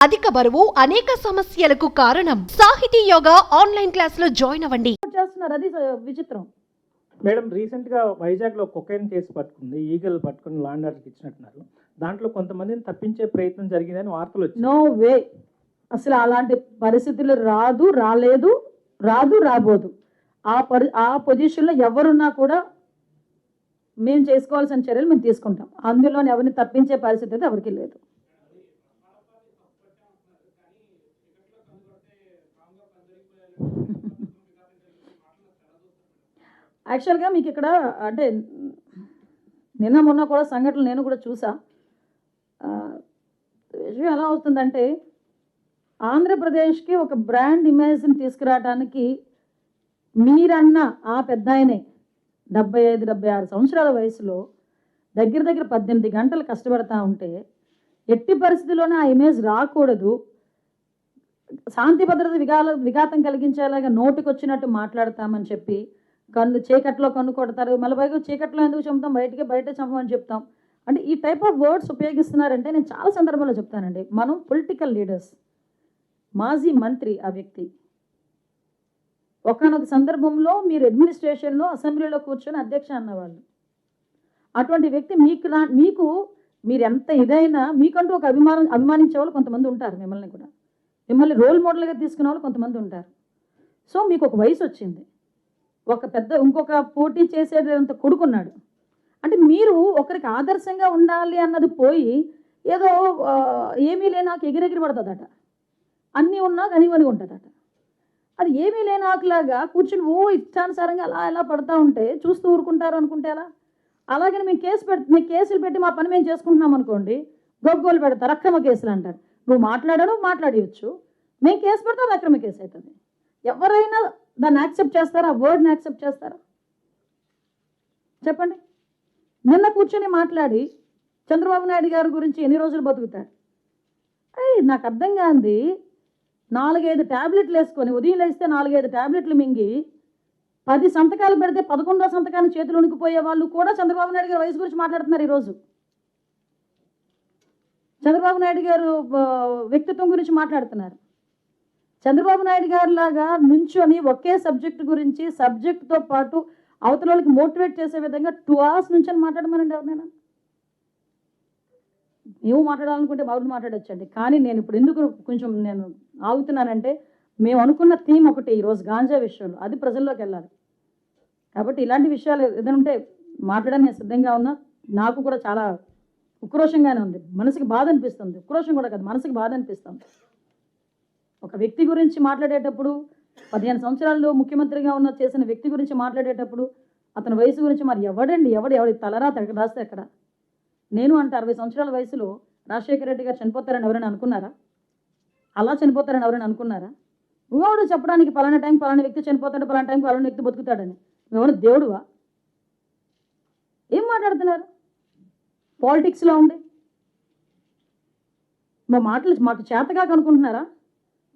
అధిక బరువు అనేక సమస్యలకు కారణం. సాహితీ యోగా ఆన్లైన్ క్లాస్ లో జాయిన్ అవ్వండి. చేస్తున్నారు, అది విచిత్రం. మేడం రీసెంట్గా వైజాగ్లో కొకైన్ కేసు పట్టుకుంది, ఈగల్ పట్టుకుని లాండ్ ఆర్డర్కి ఇచ్చినట్టున్నారు. దాంట్లో కొంతమందిని తప్పించే ప్రయత్నం జరిగిందని వార్తలు వచ్చాయి. నో వే, అసలు అలాంటి పరిస్థితులు రాబోదు. ఆ పొజిషన్లో ఎవరున్నా కూడా మేము చేసుకోవాల్సిన చర్యలు మేము తీసుకుంటాం. అందులో ఎవరిని తప్పించే పరిస్థితి అయితే ఎవరికి లేదు. యాక్చువల్గా మీకు ఇక్కడ అంటే నిన్న మొన్న కూడా సంఘటనలు నేను కూడా చూసా. విషయం ఎలా అవుతుందంటే, ఆంధ్రప్రదేశ్కి ఒక బ్రాండ్ ఇమేజ్ని తీసుకురావడానికి మీరన్న ఆ పెద్ద ఆయనే 75-76 సంవత్సరాల వయసులో దగ్గర 18 గంటలు కష్టపడతా ఉంటే ఎట్టి పరిస్థితుల్లోనే ఆ ఇమేజ్ రాకూడదు, శాంతి భద్రత విఘాతం కలిగించేలాగా నోటికి వచ్చినట్టు మాట్లాడతామని చెప్పి చీకట్లో కన్ను కొడతారు, మళ్ళీ పైగా చీకట్లో ఎందుకు చంపుతాం, బయట చంపమని చెప్తాం అంటే ఈ టైప్ ఆఫ్ వర్డ్స్ ఉపయోగిస్తున్నారంటే నేను చాలా సందర్భాల్లో చెప్తానండి. మనం పొలిటికల్ లీడర్స్, మాజీ మంత్రి ఆ వ్యక్తి, ఒకానొక సందర్భంలో మీరు అడ్మినిస్ట్రేషన్లో అసెంబ్లీలో కూర్చొని అధ్యక్ష అన్నవాళ్ళు. అటువంటి వ్యక్తి మీరు ఎంత ఇదైనా మీకంటూ ఒక అభిమానించే వాళ్ళు కొంతమంది ఉంటారు, మిమ్మల్ని రోల్ మోడల్గా తీసుకునే వాళ్ళు కొంతమంది ఉంటారు. సో మీకు ఒక వయసు వచ్చింది, ఇంకొక పోటీ చేసేటంత కొడుకున్నాడు అంటే మీరు ఒకరికి ఆదర్శంగా ఉండాలి అన్నది పోయి ఏదో ఏమీ లేనాకు ఎగిరెగిరి పడుతుందట, అన్నీ ఉన్నా కనివని ఉంటుందట. అది ఏమీ లేనాకులాగా కూర్చుని ఇష్టానుసారంగా అలా పడతా ఉంటే చూస్తూ ఊరుకుంటారు అనుకుంటే అలా. అలాగని మేము కేసులు పెట్టి మా పని మేము చేసుకుంటున్నాం అనుకోండి, గొగ్గోలు పెడతారు, అక్రమ కేసులు అంటారు. నువ్వు మాట్లాడేయచ్చు, మేము కేసు పెడతాం, అది అక్రమ కేసు అవుతుంది. ఎవరైనా దాన్ని యాక్సెప్ట్ చేస్తారా? ఆ వర్డ్ని యాక్సెప్ట్ చేస్తారా? చెప్పండి. నిన్న కూర్చొని మాట్లాడి చంద్రబాబు నాయుడు గారి గురించి ఎన్ని రోజులు బతుకుతాడు? నాకు అర్థం కాంది, 4-5 ట్యాబ్లెట్లు వేసుకొని ఉదయం లేస్తే 4-5 ట్యాబ్లెట్లు మింగి 10 సంతకాలు పెడితే 11వ సంతకాన్ని చేతులు ఉనికిపోయే వాళ్ళు కూడా చంద్రబాబు నాయుడు గారి వయసు గురించి మాట్లాడుతున్నారు ఈరోజు. చంద్రబాబు నాయుడు గారు వ్యక్తిత్వం గురించి మాట్లాడుతున్నారు. చంద్రబాబు నాయుడు గారు లాగా నుంచొని ఒకే సబ్జెక్టుతో పాటు అవతల వాళ్ళకి మోటివేట్ చేసే విధంగా 2 hours నుంచి మాట్లాడమనండి ఎవరినైనా. మేము మాట్లాడాలనుకుంటే బాగుంది, మాట్లాడొచ్చండి. కానీ నేను ఇప్పుడు ఎందుకు కొంచెం ఆగుతున్నానంటే, మేము అనుకున్న థీమ్ ఒకటి ఈరోజు గాంజా విషయంలో, అది ప్రజల్లోకి వెళ్ళాలి. కాబట్టి ఇలాంటి విషయాలు ఏదైనా ఉంటే మాట్లాడడానికి నేను సిద్ధంగా ఉన్నా. నాకు కూడా చాలా ఉక్రోషంగానే ఉంది, మనసుకి బాధ అనిపిస్తుంది. ఉక్రోషం కూడా కాదు, మనసుకి బాధ అనిపిస్తుంది. ఒక వ్యక్తి గురించి మాట్లాడేటప్పుడు, 15 సంవత్సరాలు ముఖ్యమంత్రిగా చేసిన వ్యక్తి గురించి మాట్లాడేటప్పుడు అతని వయసు గురించి మరి ఎవడి తలరాత రాస్తే ఎక్కడ? నేను అంటే 60 సంవత్సరాల వయసులో రాజశేఖర రెడ్డి గారు చనిపోతారని ఎవరైనా అనుకున్నారా? అలా చనిపోతారని ఎవరైనా అనుకున్నారా? నువ్వెవడు చెప్పడానికి పలానా టైం పలానా వ్యక్తి చనిపోతాడు, పలానా టైం పలానా వ్యక్తి బతుకుతాడని? నువ్వెవరు దేవుడువా? ఏం మాట్లాడుతున్నారు? పాలిటిక్స్లో ఉండి మా మాటలు మాకు చేతగా అనుకుంటున్నారా,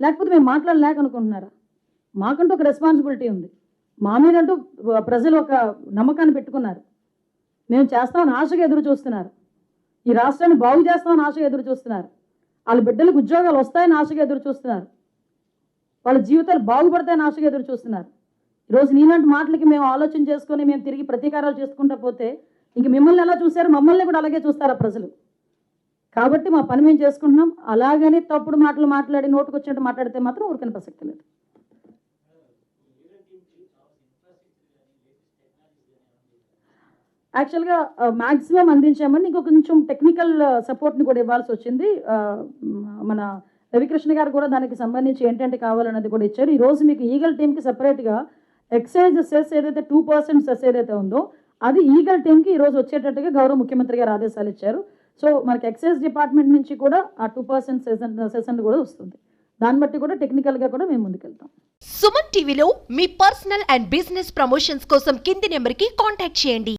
లేకపోతే మేము మాట్లాడలేక అనుకుంటున్నారా? మాకంటూ ఒక రెస్పాన్సిబిలిటీ ఉంది, మా మీదంటూ ప్రజలు ఒక నమ్మకాన్ని పెట్టుకున్నారు. మేము చేస్తామని ఆశగా ఎదురు చూస్తున్నారు, ఈ రాష్ట్రాన్ని బాగు చేస్తామని ఆశగా ఎదురు చూస్తున్నారు, వాళ్ళ బిడ్డలకు ఉద్యోగాలు వస్తాయని ఆశగా ఎదురు చూస్తున్నారు, వాళ్ళ జీవితాలు బాగుపడతాయని ఆశగా ఎదురు చూస్తున్నారు. ఈరోజు నీలాంటి మాటలకి మేము ఆలోచన చేసుకొని మేము తిరిగి ప్రతీకారాలు చేసుకుంటా పోతే ఇంక మిమ్మల్ని ఎలా చూశారు, మమ్మల్ని కూడా అలాగే చూస్తారా ప్రజలు? కాబట్టి మా పని మేము చేసుకుంటున్నాం. అలాగని తప్పుడు మాటలు మాట్లాడి నోటుకు వచ్చినట్టు మాట్లాడితే మాత్రం ఊరికనే ప్రసక్తి లేదు. యాక్చువల్గా మ్యాక్సిమం అందించామని ఇంకొక కొంచెం టెక్నికల్ సపోర్ట్ని కూడా ఇవ్వాల్సి వచ్చింది. మన రవికృష్ణ గారు కూడా దానికి సంబంధించి ఏంటంటే కావాలన్నది కూడా ఇచ్చారు. ఈరోజు మీకు ఈగల్ టీమ్కి సపరేట్గా ఎక్సైజ్ సెస్ ఏదైతే 2% సెస్ ఏదైతే ఉందో అది ఈగల్ టీమ్కి ఈరోజు వచ్చేటట్టుగా గౌరవ ముఖ్యమంత్రి గారు ఆదేశాలు ఇచ్చారు. సో మనకి ఎక్సైజ్ డిపార్ట్మెంట్ నుంచి కూడా ఆ 2% సెషన్ కూడా వస్తుంది. దాన్ని బట్టి కూడా టెక్నికల్గా కూడా మేము ముందుకెళ్తాం. సుమన్ టీవీలో మీ పర్సనల్ అండ్ బిజినెస్ ప్రమోషన్స్ కోసం కింది నెంబర్కి కాంటాక్ట్ చేయండి.